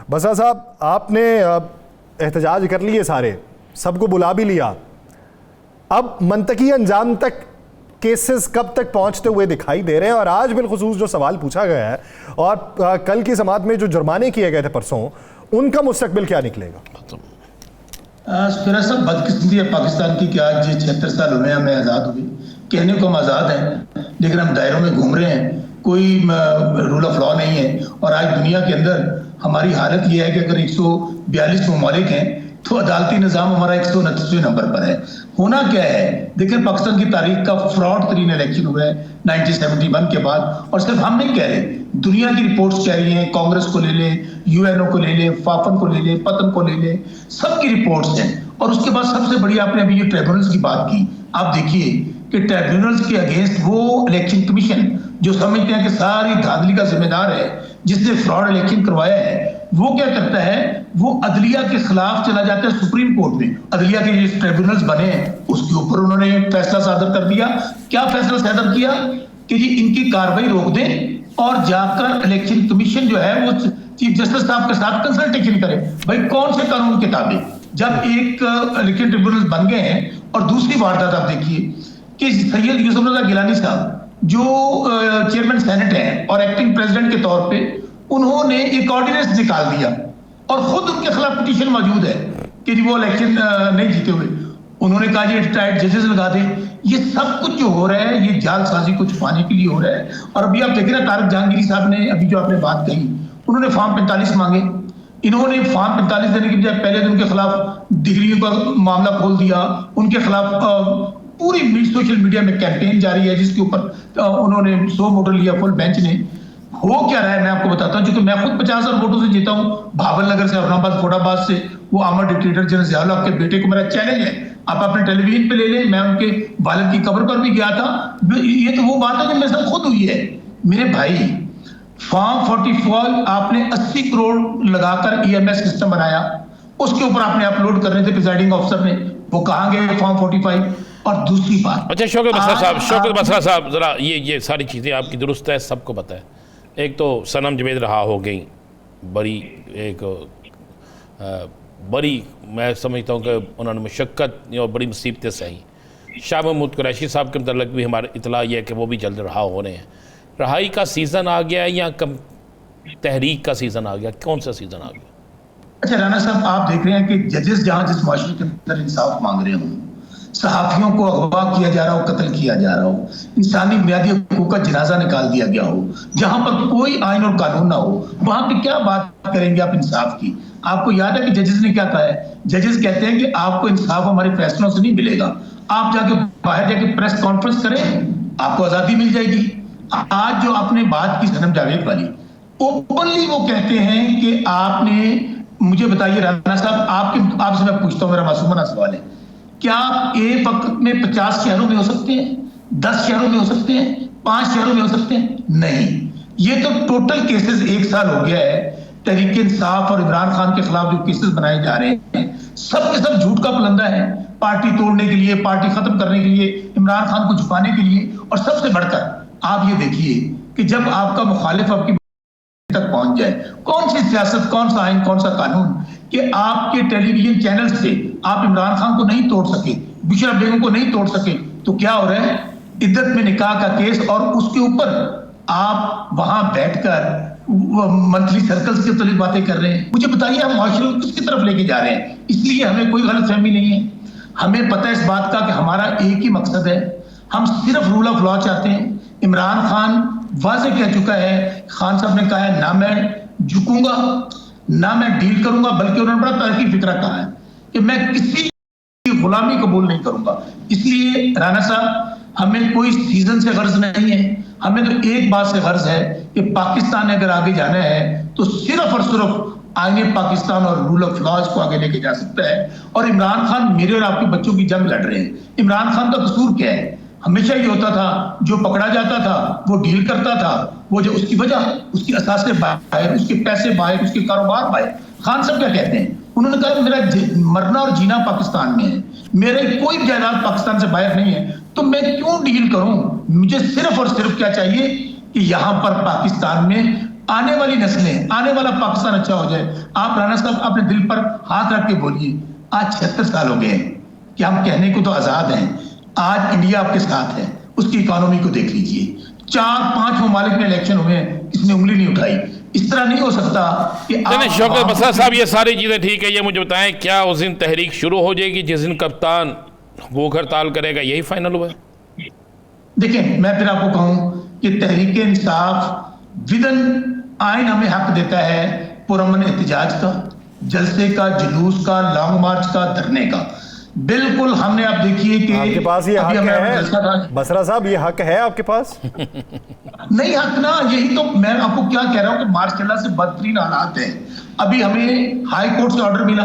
बसरा साहब, आपने एहतजाज कर लिए, सारे सबको बुला भी लिया, अब मंतकी अंजाम तक केसेस कब तक पहुंचते हुए दिखाई दे रहे हैं? और आज बिलखुसूस जो सवाल पूछा गया है और कल की समात में जो जुर्माने किए गए थे परसों, उनका मुस्तकबिल क्या निकलेगा? फिर सब बदकिस्मती है पाकिस्तान की कि आज 76 साल हुए हमें आज़ाद हुए, कहने को हम आज़ाद हैं लेकिन हम दायरों में घूम रहे हैं, कोई रूल ऑफ लॉ नहीं है। और आज दुनिया के अंदर हमारी हालत यह है कि अगर 142 ममालिक हैं तो अदालती निज़ाम हमारा 129वें नंबर पर है। होना क्या है, देखिए पाकिस्तान की तारीख का फ्रॉड तरीन इलेक्शन हुआ है 1971 के बाद। और सिर्फ हम नहीं कह रहे, दुनिया की रिपोर्ट्स कह रही हैं, कांग्रेस को ले लें, UNO को ले लें, फाफन को ले लें, पतन को ले लें, सबकी रिपोर्ट्स हैं। और उसके बाद सबसे बड़ी, आपने अभी ये ट्रिब्यूनल्स की बात की, आप देखिए कि ट्रिब्यूनल्स के अगेंस्ट वो इलेक्शन कमीशन जो समझते हैं कि सारी धांधली का जिम्मेदार है, जिसने फ्रॉड इलेक्शन करवाया है, वो क्या करता है, वो अदलिया के खिलाफ चला जाता है सुप्रीम कोर्ट में। अदलिया के ये ट्रिब्यूनल्स बने हैं, उसके ऊपर उन्होंने फैसला सादर कर दिया। क्या फैसला सादर किया कि जी इनकी कार्रवाई रोक दें और जाकर इलेक्शन कमीशन जो है वो चीफ जस्टिस साहब के साथ कंसल्टेशन करे। भाई कौन से कानून के ताबे जब एक इलेक्शन ट्रिब्यूनल बन गए हैं। और दूसरी वारदात आप देखिए कि सैयद यूसुफ रज़ा गिलानी साहब जो चेयरमैन सेनेट है और एक्टिंग प्रेसिडेंट के तौर पे, उन्होंने एक ऑर्डिनेंस निकाल दिया और खुद उनके खिलाफ पिटीशन मौजूद है कि वो इलेक्शन नहीं जीते हुए। उन्होंने कहा जी रिटायर्ड जजेस लगा दें। ये सब कुछ जो हो रहा है ये जालसाजी को छुपाने के लिए हो रहा है। और अभी आप देखें ना, तारिक जहांगीरी साहब ने अभी जो आपने बात कही, उन्होंने फॉर्म 45 मांगे। इन्होंने फॉर्म 45 देने के बजाय पहले उनके खिलाफ डिग्रियों का मामला खोल दिया, उनके खिलाफ पूरी सोशल मीडिया में कैंपेन जारी है जिसके ऊपर उन्होंने 100 वोटर लिया फुल बेंच ने। हो क्या रहा है मैं आपको बताता हूं, क्योंकि मैं खुद 50,000 वोटों से जीता हूं, भावल नगर से, औरंगाबाद, फोटाबाद से। वो आमर डिक्टेटर जनरल ज़ियाउल हक के बेटे को मेरा चैलेंज है, आप अपने टेलीविजन पे ले लें, मैं उनके वालिद की कब्र पर भी गया था। ये तो वो बात है जो मेरे साथ खुद हुई है। मेरे भाई, फॉर्म 44 आपने 80 करोड़ लगाकर EMS सिस्टम बनाया, उसके ऊपर आपने अपलोड कर रहे थे प्रिजाइडिंग ऑफिसर ने, वो कहाँ गए फॉर्म 45? और दूसरी बात, अच्छा शौकत बसरा साहब जरा ये सारी चीज़ें आपकी दुरुस्त है, सबको पता है। एक तो सनम जवेद रहा हो गई, बड़ी मैं समझता हूँ कि उन्होंने मुशक्क़त और बड़ी मुसीबतें सही। शाह महमूद कुरैशी साहब के मतलब भी हमारे इतला ये है कि वो भी जल्द रहा हो रहे हैं। रहाई का सीज़न आ गया या कम तहरीक का सीज़न आ गया, कौन सा सीज़न आ गया? अच्छा राना साहब, आप देख रहे हैं कि जजेस जहाँ जिस माशरे के अंदर इंसाफ मांग रहे हों, सहाफ़ियों को अगवा किया जा रहा हो, कत्ल किया जा रहा हो, इंसानी बुनियादी हकूक़ का जनाजा निकाल दिया गया हो, जहां पर कोई आइन और कानून ना हो, वहां पे क्या बात करेंगे आप इंसाफ की? आपको याद है कि जजेस ने क्या कहा है? जजेस कहते हैं कि आपको इंसाफ हमारे फैसलों से नहीं मिलेगा, आप जाके बाहर जाके प्रेस कॉन्फ्रेंस करें, आपको आज़ादी मिल जाएगी। आज जो आपने बात की सनम जावेद वाली, ओपनली वो कहते हैं कि आपने, मुझे बताइए राना साहब, आपसे मैं पूछता हूँ, मेरा मासूमाना सवाल है, क्या आप एक वक्त में 50 शहरों में हो सकते हैं, 10 शहरों में हो सकते हैं, 5 शहरों में हो सकते हैं? नहीं। ये तो टोटल केसेस 1 साल हो गया है तहरीक इंसाफ और इमरान खान के खिलाफ जो केसेस बनाए जा रहे हैं, सब के सब झूठ का पुलंदा है, पार्टी तोड़ने के लिए, पार्टी खत्म करने के लिए, इमरान खान को छुपाने के लिए। और सबसे बढ़कर आप ये देखिए कि जब आपका मुखालिफ आपकी तक पहुंच जाए। कौन सी सियासत, कौन सा आइन, कौन सा कानून कि आपके टेलीविजन चैनल से आप इमरान खान को नहीं तोड़ सके, बुशरा बेगम को नहीं तोड़ सके, तो क्या हो रहा है? इद्दत में निकाह का केस, और उसके ऊपर आप वहां बैठकर मंथली सर्कल्स के तौर बातें कर रहे हैं। मुझे बताइए, हम माशरे को किसकी तरफ लेके जा रहे हैं? इसलिए हमें कोई गलतफहमी नहीं है, हमें पता है इस बात का कि हमारा एक ही मकसद है, हम सिर्फ रूल ऑफ लॉ चाहते हैं। इमरान खान वाजे कह चुका है, खान साहब ने कहा है, ना मैं झुकूंगा ना मैं डील करूंगा, बल्कि उन्होंने बड़ा तरक्की फिक्रा कहा है कि मैं किसी की गुलामी कबूल नहीं करूंगा। इसलिए राणा साहब, हमें कोई सीजन से गर्ज नहीं है, हमें तो एक बात से गर्ज है कि पाकिस्तान अगर आगे जाना है तो सिर्फ और सिर्फ आईने पाकिस्तान और रूल ऑफ लॉ को आगे लेके जा सकता है। और इमरान खान मेरे और आपके बच्चों की जंग लड़ रहे हैं। इमरान खान का कसूर क्या है? हमेशा ये होता था, जो पकड़ा जाता था वो डील करता था, वो जो उसकी वजह, उसकी असासे बाहर, उसके पैसे बाहर, उसके कारोबार बाहर। खान साहब क्या कहते हैं? उन्होंने कहा मेरा मरना और जीना पाकिस्तान में है, मेरे कोई जायदाद पाकिस्तान से बाहर नहीं है, तो मैं क्यों डील करूं? मुझे सिर्फ और सिर्फ क्या चाहिए कि यहां पर पाकिस्तान में आने वाली नस्लें, आने वाला पाकिस्तान अच्छा हो जाए। आप राणा साहब अपने दिल पर हाथ रख के बोलिए, आज 76 साल हो गए कि हम कहने को तो आजाद हैं। आज इंडिया आपके साथ है, उसकी इकोनॉमी को देख लीजिए, 4-5 ममालिक में इलेक्शन हुए हैं, इसने उंगली नहीं उठाई। इस तरह नहीं हो सकता कि शौकत बसरा साहब, ये सारी चीज़ें ठीक है, ये मुझे बताएं, क्या उस दिन तहरीक शुरू हो जाएगी जिस दिन कप्तान भूख हड़ताल करेगा, यही फाइनल हुआ है? देखिए, मैं फिर आपको कहूं कि तहरीक इंसाफ विदन आइन हमें हक देता है पुरअमन एहतजाज का, जलसे का, जुलूस का, लॉन्ग मार्च का, धरने का। बिल्कुल हमने, आप देखिए कि आपके पास ये हक है बसरा साहब, ये हक है आपके पास? नहीं हक ना, यही तो मैं आपको क्या कह रहा हूं कि मार्शल्ला से बदतरीन हालात है। अभी हमें हाई कोर्ट से ऑर्डर मिला,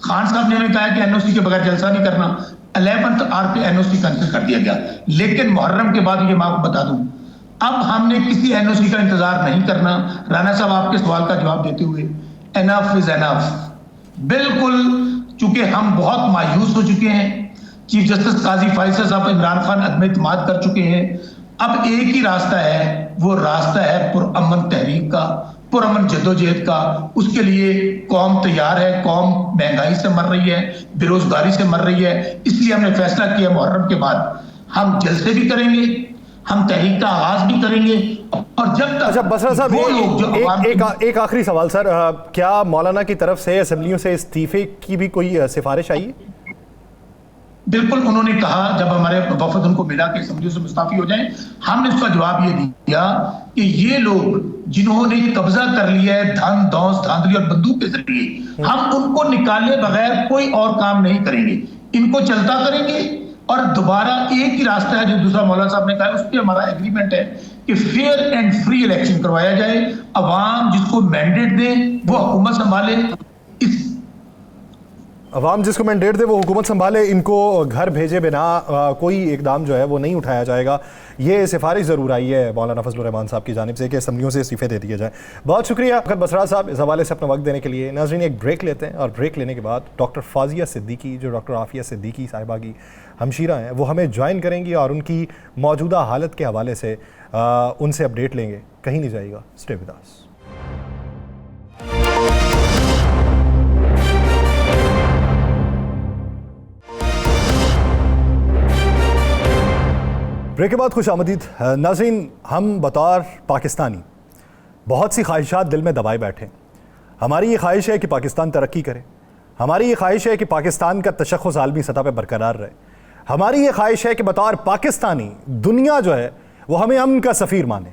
खान साहब ने हमें कहा कि एनओसी के बगैर जलसा नहीं करना, 11th आवर पे एनओसी कैंसिल कर दिया गया। लेकिन मुहर्रम के बाद ये मैं आपको बता दूं, अब हमने किसी एनओसी का इंतजार नहीं करना। राणा साहब, आपके सवाल का जवाब देते हुए, एनफ इज एनफ। बिल्कुल, चूंकि हम बहुत मायूस हो चुके हैं, चीफ जस्टिस काजी फैसल साहब इमरान खान अदम इत्मीद कर चुके हैं। अब एक ही रास्ता है, वो रास्ता है पुरअमन तहरीक का, पुरअमन जद्दोजहद का। उसके लिए कौम तैयार है, कौम महंगाई से मर रही है, बेरोजगारी से मर रही है। इसलिए हमने फैसला किया मुहर्रम के बाद हम जलसे भी करेंगे, हम तहरीक का आगाज भी करेंगे। और जब तक अच्छा बसरा साहब, एक आखिरी सवाल सर, क्या मौलाना की तरफ से असेंबलियों से इस्तीफे की भी कोई सिफारिश आई है? बिल्कुल, उन्होंने कहा जब हमारे वफद उनको मिला कि असेंबलियों से मुस्ताफी हो जाए, हमने उसका जवाब ये दिया कि ये लोग जिन्होंने कब्जा कर लिया है धन, दौस, धांधली और बंदूक के जरिए, हम उनको निकाले बगैर कोई और काम नहीं करेंगे, इनको चलता करेंगे। और दोबारा एक ही रास्ता है जो दूसरा मौलाना साहब ने कहा है, उस पर हमारा एग्रीमेंट है कि फेयर एंड फ्री इलेक्शन करवाया जाए, अवाम जिसको मैंडेट दे वो हुकूमत संभाले। अवाम जिसको मैंडेट दे वो हुकूमत संभाले, इनको घर भेजे बिना कोई इकदाम जो है वो नहीं उठाया जाएगा। ये सिफारिश ज़रूर आई है मौलाना फजलुर रहमान साहब की जानिब से कि असेंबलियों से इस्तीफे दे दिए जाए। बहुत शुक्रिया अखर बसरा साहब इस हवाले से अपना वक्त देने के लिए। नाज़रीन, एक ब्रेक लेते हैं और ब्रेक लेने के बाद डॉक्टर फाजिया सिद्दीकी, जो डॉक्टर आफिया सिद्दीकी साहिबा की हमशीरा हैं, वो हमें ज्वाइन करेंगी और उनकी मौजूदा हालत के हवाले से उनसे अपडेट लेंगे। कहीं नहीं जाइएगा, स्टे विद अस। ब्रेक के बाद खुश आमदीद। नाज़रीन, हम बतौर पाकिस्तानी बहुत सी ख्वाहिशात दिल में दबाए बैठे। हमारी ये ख्वाहिश है कि पाकिस्तान तरक्की करे, हमारी ये ख्वाहिश है कि पाकिस्तान का तशख़्ख़ुस आलमी सतह पर बरकरार रहे, हमारी ये ख्वाहिश है कि बतौर पाकिस्तानी दुनिया जो है वो हमें अमन का सफ़ीर माने।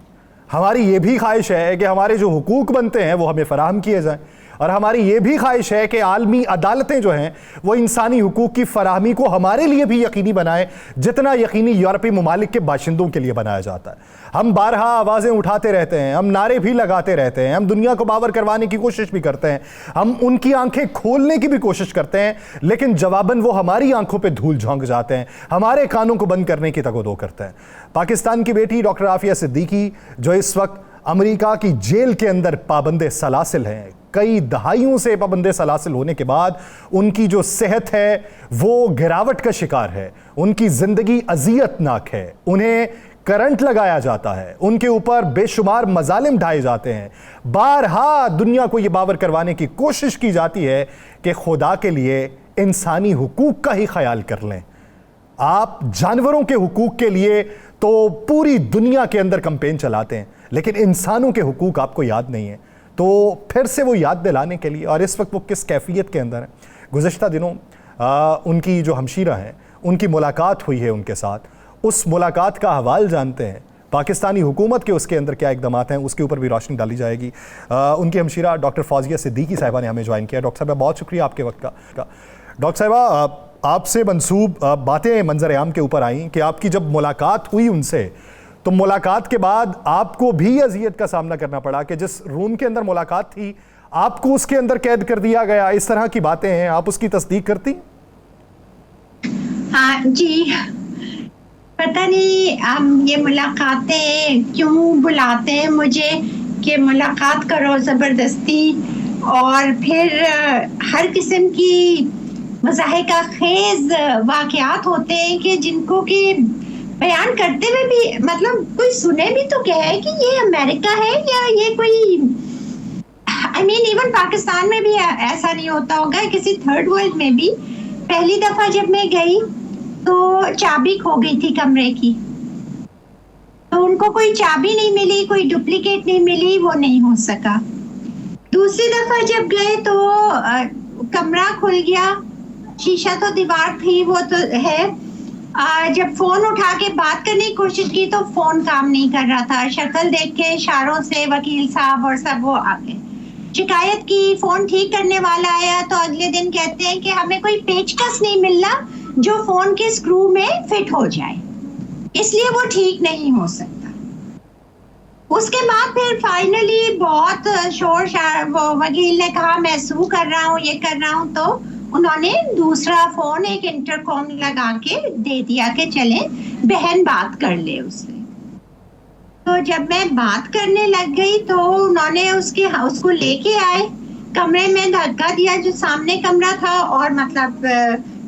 हमारी ये भी ख्वाहिश है कि हमारे जो हुकूक बनते हैं वो हमें फ़राहम किए जाएँ, और हमारी ये भी ख्वाहिश है कि आलमी अदालतें जो हैं वो इंसानी हुकूक की फराहमी को हमारे लिए भी यकीनी बनाए, जितना यकीनी यूरोपीय ममालिक के बाशिंदों के लिए बनाया जाता है। हम बारहा आवाज़ें उठाते रहते हैं, हम नारे भी लगाते रहते हैं, हम दुनिया को बावर करवाने की कोशिश भी करते हैं, हम उनकी आंखें खोलने की भी कोशिश करते हैं, लेकिन जवाबन वो हमारी आंखों पर धूल झोंक जाते हैं, हमारे कानों को बंद करने की तगोदो करते हैं। पाकिस्तान की बेटी डॉक्टर आफिया सिद्दीकी, जो इस वक्त अमेरिका की जेल के अंदर पाबंदे सलासिल हैं, कई दहाइयों से पाबंदे सलासिल होने के बाद उनकी जो सेहत है वो गिरावट का शिकार है, उनकी ज़िंदगी अज़ियतनाक है, उन्हें करंट लगाया जाता है, उनके ऊपर बेशुमार मजालिम ढाए जाते हैं। बारहा दुनिया को यह बावर करवाने की कोशिश की जाती है कि खुदा के लिए इंसानी हुकूक का ही ख्याल कर लें। आप जानवरों के हुकूक के लिए तो पूरी दुनिया के अंदर कैंपेन चलाते हैं, लेकिन इंसानों के हुकूक आपको याद नहीं है। तो फिर से वो याद दिलाने के लिए, और इस वक्त वो किस कैफियत के अंदर है। गुज़िश्ता दिनों उनकी जो हमशीरा हैं, उनकी मुलाकात हुई है उनके साथ, उस मुलाकात का हवाल जानते हैं। पाकिस्तानी हुकूमत के उसके अंदर क्या इक़दाम हैं, उसके ऊपर भी रोशनी डाली जाएगी। उनकी हमशीरा डॉक्टर फौजिया सिद्दीकी साहिबा ने हमें ज्वाइन किया। डॉक्टर साहबा बहुत शुक्रिया आपके वक्त का। डॉक्टर साहिबा, आपसे मंसूब बातें मंजर आम के ऊपर आई कि आपकी जब मुलाकात हुई उनसे, तो मुलाकात के बाद आपको भी अजियत का सामना करना पड़ा कि जिस रूम के अंदर मुलाकात थी आपको उसके अंदर कैद कर दिया गया। इस तरह की बातें हैं, आप उसकी तस्दीक करती? हाँ जी, पता नहीं ये मुलाकातें क्यों बुलाते हैं मुझे कि मुलाकात करो ज़बरदस्ती, और फिर हर किस्म की मज़ाहिका खेज वाक़यात होते हैं कि जिनको कि बयान करते हुए भी मतलब कोई सुने भी तो क्या है कि ये अमेरिका है या ये कोई, आई मीन इवन पाकिस्तान में भी ऐसा नहीं होता होगा, किसी थर्ड वर्ल्ड में भी। पहली दफा जब मैं गई तो चाबी खो गई थी कमरे की, तो उनको कोई चाबी नहीं मिली, कोई डुप्लीकेट नहीं मिली, वो नहीं हो सका। दूसरी दफा जब गए तो कमरा खुल गया, शीशा तो दीवार थी, वो तो है। जब फोन उठा के बात करने की कोशिश की तो फोन काम नहीं कर रहा था। शक्ल देख के इशारों से वकील साहब और सब वो आ गए, शिकायत की, फोन ठीक करने वाला आया तो अगले दिन कहते हैं कि हमें कोई पेचकस नहीं मिल रहा जो फोन के स्क्रू में फिट हो जाए, इसलिए वो ठीक नहीं हो सकता। उसके बाद फिर फाइनली बहुत शोर शार, वो वकील ने कहा मैं सू कर रहा हूँ, ये कर रहा हूँ, तो उन्होंने दूसरा फोन एक इंटरकॉम लगा के दे दिया कि चले बहन बात कर ले उससे। तो जब मैं बात करने लग गई तो उन्होंने उसको लेके आए, कमरे में धक्का दिया, जो सामने कमरा था और मतलब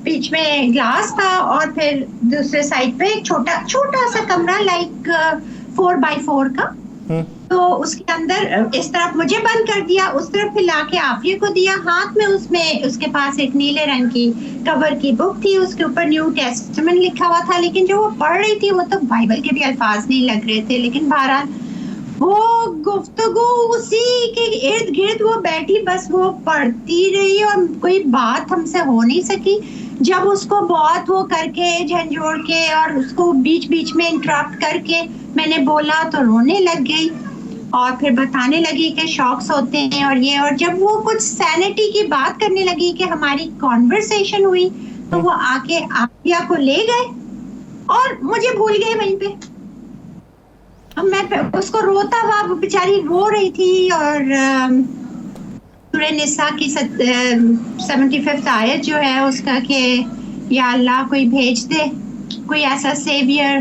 बीच में ग्लास था, और फिर दूसरे साइड पे एक छोटा सा कमरा लाइक 4x4 का। तो उसके अंदर इस तरफ मुझे बंद कर दिया, उस तरफ हिला के आफिया को दिया। हाथ में उसके पास एक नीले रंग की कवर की बुक थी, उसके ऊपर न्यू टेस्टामेंट लिखा हुआ था, लेकिन जो वो पढ़ रही थी वो तो बाइबल के भी अल्फाज नहीं लग रहे थे। लेकिन बहरहाल वो गुफ्तगू उसी के इर्द गिर्द वो बैठी, बस वो पढ़ती रही और कोई बात हमसे हो नहीं सकी। जब उसको बहुत वो करके झंझोड़ के और उसको बीच बीच में इंटरप्ट करके मैंने बोला तो रोने लग गई, और फिर बताने लगी कि शॉक्स होते हैं और ये। और जब वो कुछ सैनिटी की बात करने लगी कि हमारी कॉन्वर्सेशन हुई, तो वो आके आफिया को ले गए और मुझे भूल गए वहीं पे। अब मैं उसको रोता हुआ, वो बेचारी रो रही थी, और सूरह निसा की 75th आयत जो है उसका कि या अल्लाह कोई भेज दे, कोई ऐसा सेवियर,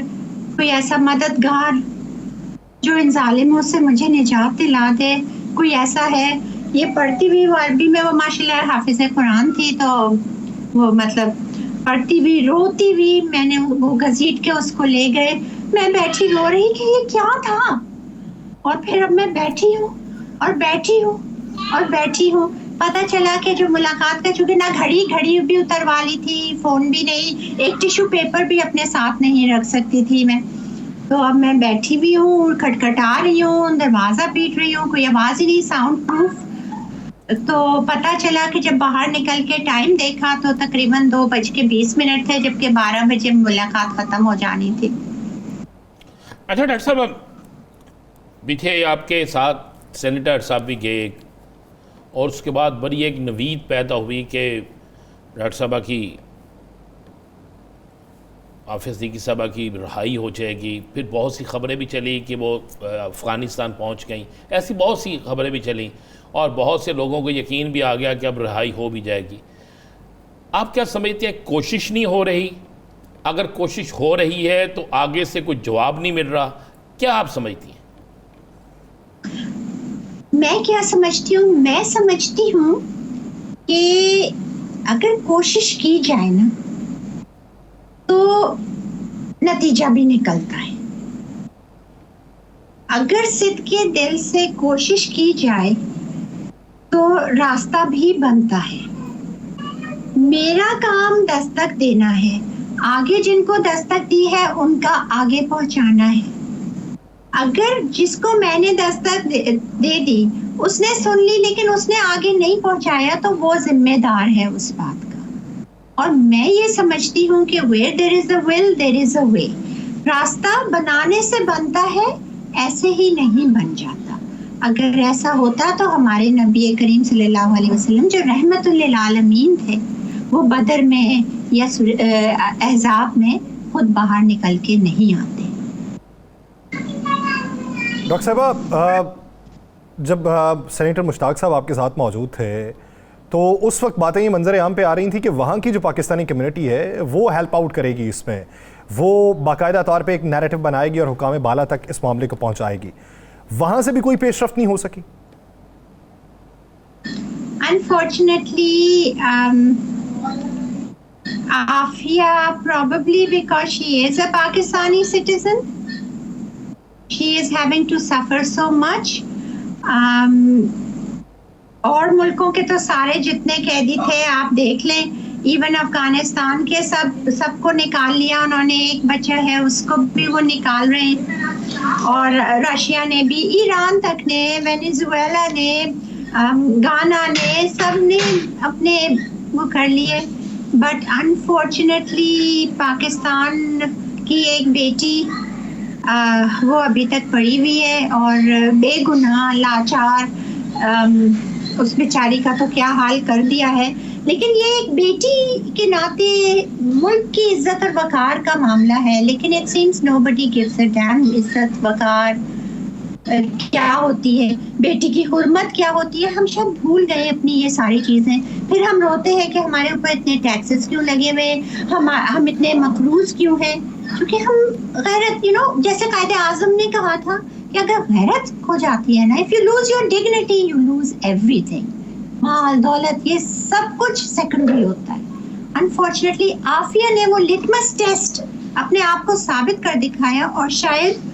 कोई ऐसा मददगार जो इन जालिमों से मुझे निजात दिला दे, कोई ऐसा है। ये पढ़ती हुई वो अरबी में, वो माशाल्लाह हाफिज़े कुरान थी, तो वो मतलब पढ़ती हुई रोती हुई मैंने वो घसीट के उसको ले गए। मैं बैठी रो रही कि ये क्या था, और फिर अब मैं बैठी हूँ और बैठी हूँ और बैठी हूँ। पता चला कि जो मुलाकात का, चूंकि ना घड़ी भी उतरवा ली थी, फोन भी नहीं, एक टिश्यू पेपर भी अपने साथ नहीं रख सकती थी मैं। तो अब मैं बैठी भी हूँ, खटखटा रही हूँ, दरवाजा पीट रही हूँ, कोई आवाज ही नहीं, साउंड प्रूफ। तो पता चला कि जब बाहर निकल के टाइम देखा तो तकरीबन 2:20 थे, जबकि 12 बजे मुलाकात खत्म हो जानी थी। अच्छा डॉक्टर साहब, बीते आपके साथ सेनेटर साहब भी गए, और उसके बाद बड़ी एक नवीद पैदा हुई कि डॉक्टर साहबा की, हाफिज़ सिद्दीकी साहबा की रिहाई हो जाएगी। फिर बहुत सी खबरें भी चली कि वो अफ़गानिस्तान पहुंच गई, ऐसी बहुत सी खबरें भी चली, और बहुत से लोगों को यकीन भी आ गया कि अब रिहाई हो भी जाएगी। आप क्या समझते हैं, कोशिश नहीं हो रही? अगर कोशिश हो रही है तो आगे से कोई जवाब नहीं मिल रहा, क्या आप समझती हैं? मैं क्या समझती हूँ, मैं समझती हूँ कि अगर कोशिश की जाए ना तो नतीजा भी निकलता है। अगर सिद्के दिल से कोशिश की जाए तो रास्ता भी बनता है। मेरा काम दस्तक देना है, आगे जिनको दस्तक दी है उनका आगे पहुंचाना है। अगर जिसको मैंने दस्तक दे दी उसने सुन ली लेकिन उसने आगे नहीं पहुंचाया तो वो जिम्मेदार है उस बात का। और मैं ये समझती हूँ कि where there is a will there is a way। रास्ता बनाने से बनता है, ऐसे ही नहीं बन जाता। अगर ऐसा होता तो हमारे नबी करीम सल्लल्लाहु अलैहि वसल्लम जो रहमतुल लिल आलमीन थे वो बदर में या अहज़ाब में खुद बाहर निकल के नहीं आते। डॉक्टर साहब, जब सेनेटर मुश्ताक साहब आपके साथ मौजूद थे तो उस वक्त बातें ये मंजर आम पे आ रही थी कि वहाँ की जो पाकिस्तानी कम्युनिटी है वो हेल्प आउट करेगी, इसमें वो बाकायदा तौर पे एक नैरेटिव बनाएगी और हुकाम बाला तक इस मामले को पहुँचाएगी। वहाँ से भी कोई पेशरफ्त नहीं हो सकी। Unfortunately, Afia, probably because she is a Pakistani citizen, she is having to suffer so much. और मुल्कों के तो सारे जितने कैदी थे आप देख लें, इवन अफगानिस्तान के सबको निकाल लिया उन्होंने। एक बच्चा है उसको भी वो निकाल रहे हैं, और रशिया ने भी, ईरान तक ने, वेनेजुएला ने, गाना ने, सब ने अपने वो कर लिए। बट अनफॉर्चुनेटली पाकिस्तान की एक बेटी वो अभी तक पड़ी हुई है और बेगुनाह लाचार, उस बेचारी का तो क्या हाल कर दिया है। लेकिन ये एक बेटी के नाते मुल्क की इज्जत और वकार का मामला है, लेकिन it seems nobody gives a dam. इज्जत वकार क्या होती है, बेटी की हुर्मत क्या होती है, हम सब भूल गए अपनी ये सारी चीज़ें। फिर हम रोते हैं कि हमारे ऊपर इतने टैक्सेस क्यों लगे हुए, हम इतने मकरूज क्यों हैं, क्योंकि हम गैरत, जैसे कायदे आज़म ने कहा था कि अगर गैरत खो जाती है ना, if you lose your dignity you lose everything. माल दौलत ये सब कुछ सेकेंडरी होता है। अनफॉर्चुनेटली आफिया ने वो लिटमस टेस्ट अपने आप को साबित कर दिखाया, और शायद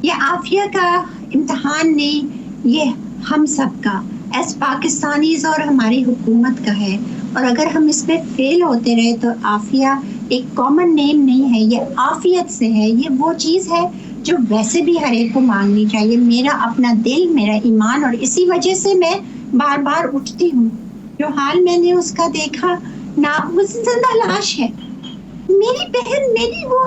ये आफिया का इम्तिहान नहीं, ये हम सब का एज पाकिस्तानीज और हमारी हुकूमत का है। और अगर हम इसमें फेल होते रहे तो आफिया एक कॉमन नेम नहीं है, ये आफियत से है। ये वो चीज़ है जो वैसे भी हर एक को मांगनी चाहिए, मेरा अपना दिल, मेरा ईमान। और इसी वजह से मैं बार बार उठती हूँ। जो हाल मैंने उसका देखा ना, वो जिंदा लाश है। मेरी बहन, मेरी वो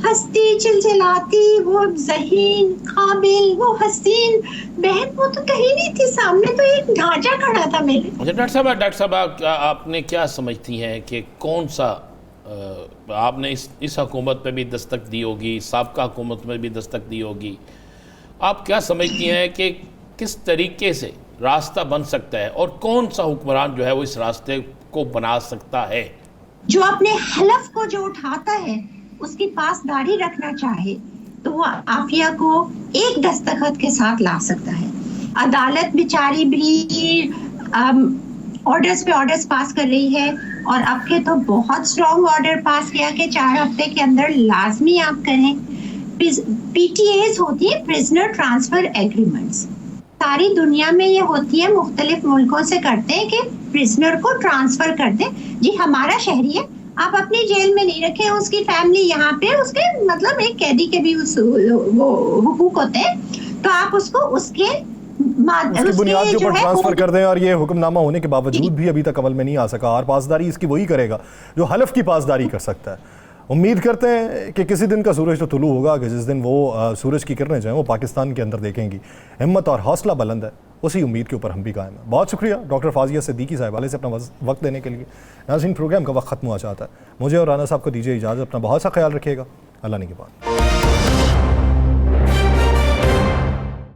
हंसती चिलचिलाती, वो ज़हीन काबिल, वो हसीन बहन, वो तो कहीं नहीं थी, सामने तो एक ढांचा खड़ा था मेरे। अच्छा डॉक्टर साहब आपने क्या समझती हैं कि कौन सा, आपने इस हुकूमत पे भी दस्तक दी होगी, साबका हुकूमत में भी दस्तक दी होगी, आप क्या समझती हैं कि किस तरीके से रास्ता बन सकता है और कौन सा हुक्मरान जो है वो इस रास्ते को बना सकता है? जो अपने हलफ को जो उठाता है उसकी पासदारी रखना चाहे तो वो आफिया को एक दस्तखत के साथ ला सकता है। अदालत बेचारी भी ऑर्डर्स पे ऑर्डर्स पास कर रही है, और अब के तो बहुत स्ट्रॉन्ग ऑर्डर पास किया कि 4 हफ्ते के अंदर लाजमी आप करें। पीटीएस होती है, प्रिजनर ट्रांसफर एग्रीमेंट्स, सारी दुनिया में ये होती है, मुख्तलिफ मुल्कों से करते हैं कि प्रिजनर को ट्रांसफर कर दें। जी हमारा शहरी है, आप अपनी जेल में नहीं रखें, उसकी फैमिली यहाँ पे, उसके मतलब एक कैदी के भी वो हुकूक होते हैं, तो आप उसको उसकी बुनियाद के ऊपर ट्रांसफर कर दें। और ये हुक्मनामा होने के बावजूद भी अभी तक अमल में नहीं आ सका, और पासदारी इसकी वही करेगा जो हलफ की पासदारी कर सकता है। उम्मीद करते हैं कि किसी दिन का सूरज तो तुलू होगा कि जिस दिन वो सूरज की किरणें जो हैं वो पाकिस्तान के अंदर देखेंगी। हिम्मत और हौसला बुलंद है, उसी उम्मीद के ऊपर हम भी कायम हैं। बहुत शुक्रिया डॉक्टर फाजिया सिद्दीकी साहिबाले से अपना वक्त देने के लिए। नाज़रीन, प्रोग्राम का वक्त ख़त्म हुआ चाहता है, मुझे और राना साहब को दीजिए इजाज़त। अपना बहुत सा ख्याल रखिएगा। अल्लाह ने के बाद।